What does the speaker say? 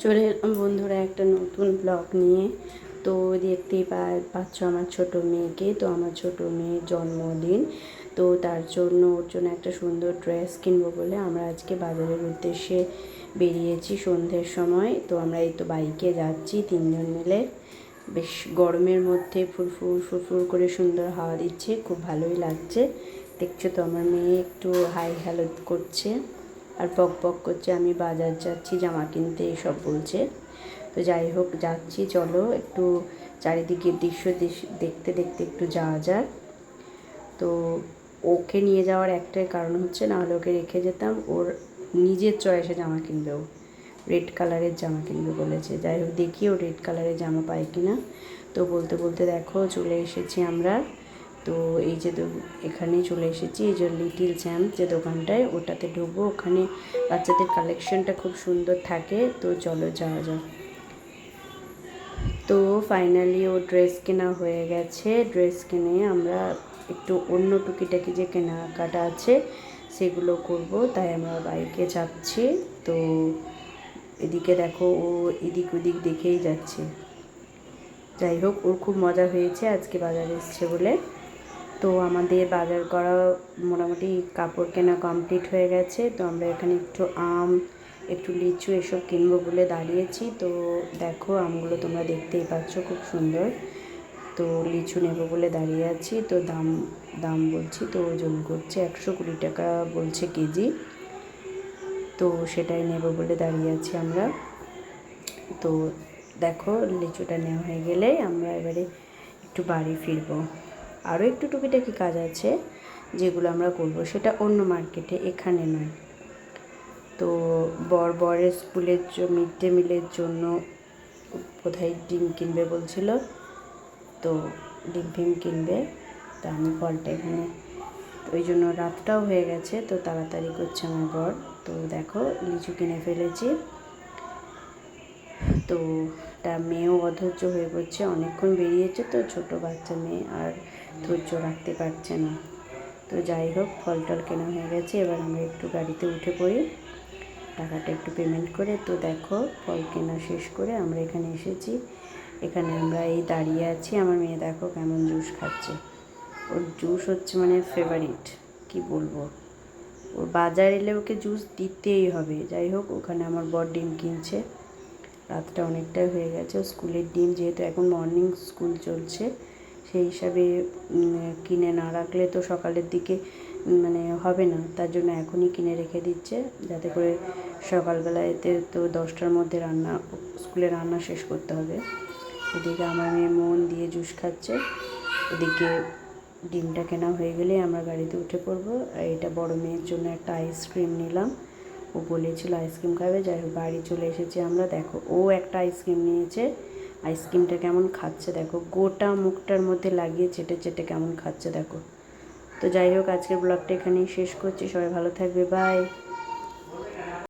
চলে এলাম বন্ধুরা একটা নতুন ব্লগ নিয়ে। তো দেখতেই পাচ্ছ আমার ছোট মেয়েকে। তো আমার ছোট মেয়ের জন্মদিন, তো তার জন্য ওর জন্য একটা সুন্দর ড্রেস কিনবো বলে আমরা আজকে বাজারের উদ্দেশ্যে বেরিয়েছি সন্ধ্যের সময়। তো আমরা এই তো বাইকে যাচ্ছি তিনজন মিলে। বেশ গরমের মধ্যে ফুরফুর করে সুন্দর হাওয়া দিচ্ছে, খুব ভালোই লাগছে। দেখছো তো আমার মেয়ে একটু হাই হ্যালো করছে আর বক বক করছে, আমি বাজার যাচ্ছি জামা কিনতে এসব বলছে। তো যাই হোক যাচ্ছি, চলো একটু চারিদিকের দৃশ্য দেখতে দেখতে একটু যাওয়া যাক। তো ওকে নিয়ে যাওয়ার একটাই কারণ হচ্ছে, না হলে ওকে রেখে যেতাম, ওর নিজের চয়েসে জামা কিনবে। ও রেড কালারের জামা কিনবে বলেছে। যাই হোক দেখি ও রেড কালারের জামা পায় কিনা। তো বলতে বলতে দেখো চলে এসেছি আমরা। তো এই যে এখানেই চলে এসেছি, এই যে লিটিল চ্যাম্প যে দোকানটায়, ওটাতে ঢুকবো। ওখানে বাচ্চাদের কালেকশনটা খুব সুন্দর থাকে। তো চলো যাওয়া যাক। তো ফাইনালি ও ড্রেস কেনা হয়ে গেছে। ড্রেস কিনে আমরা একটু অন্য টুকিটাকি যে কেনাকাটা আছে সেগুলো করব, তাই আমরা বাইকে যাচ্ছি। তো এদিকে দেখো ও এদিক ওদিক দেখেই যাচ্ছে। যাই হোক ওর খুব মজা হয়েছে আজকে বাজারে এসছে বলে। তো আমাদের বাজার করা মোটামুটি কাপড় কেনা কমপ্লিট হয়ে গেছে। তো আমরা এখানে একটু আম, একটু লিচু এসব কিনবো বলে দাঁড়িয়েছি। তো দেখো আমগুলো তোমরা দেখতেই পাচ্ছ, খুব সুন্দর। তো লিচু নেব বলে দাঁড়িয়ে আছি। তো দাম দাম বলছি, তো ওজন করছে 120 টাকা বলছে কেজি। তো সেটাই নেব বলে দাঁড়িয়ে আছি আমরা। তো দেখো লিচুটা নেওয়া হয়ে গেলে আমরা এবারে একটু বাড়ি ফিরবো। আরও একটু টুকিটাকি কাজ আছে যেগুলো আমরা করব, সেটা অন্য মার্কেটে, এখানে নয়। তো বরের স্কুলের মিড ডে মিলের জন্য কোথায় ডিম কিনবে বলছিল, তো ডিম ফিম কিনবে। তা আমি ফলটা এখানে, ওই জন্য রাতটাও হয়ে গেছে, তো তাড়াতাড়ি করছে আমার বর। তো দেখো লিচু কিনে ফেলেছি। তো তা মেয়েও অধৈর্য হয়ে পড়ছে, অনেকক্ষণ বেরিয়েছে তো, ছোটো বাচ্চা মেয়ে আর ধৈর্য রাখতে পারছে না। তো যাই হোক ফল টল কেনা হয়ে গেছে, এবার আমরা একটু গাড়িতে উঠে পড়ি টাকাটা একটু পেমেন্ট করে। তো দেখো ফল কেনা শেষ করে আমরা এখানে এসেছি। এখানে আমরা এই দাঁড়িয়ে আছি। আমার মেয়ে দেখো কেমন জুস খাচ্ছে। ওর জুস হচ্ছে মানে ফেভারিট, কি বলবো। ওর বাজার এলে ওকে জুস দিতেই হবে। যাই হোক ওখানে আমার বর ডিম কিনছে। রাতটা অনেকটাই হয়ে গেছে, স্কুলের ডিম যেহেতু এখন মর্নিং স্কুল চলছে, সেই হিসাবে কিনে না রাখলে তো সকালের দিকে মানে হবে না, তার জন্য এখনই কিনে রেখে দিচ্ছে, যাতে করে সকালবেলা এতে তো 10টার মধ্যে স্কুলে রান্না শেষ করতে হবে। এদিকে আমার মেয়ে মন দিয়ে জুস খাচ্ছে, এদিকে ডিমটা কেনা হয়ে গেলে আমরা গাড়িতে উঠে পড়বো। আর এটা বড় মেয়ের জন্য একটা আইসক্রিম নিলাম, ও বলেছিল আইসক্রিম খাবে। যাই হোক বাড়ি চলে এসেছি আমরা। দেখো ও একটা আইসক্রিম নিয়েছে, আইসক্রিমটা কেমন খাচ্ছে দেখো, গোটা মুখটার মধ্যে লাগিয়ে চেটে চেটে কেমন খাচ্ছে দেখো। তো যাই হোক আজকের ব্লগটা এখানেই শেষ করছি, সবাই ভালো থাকবে, বাই।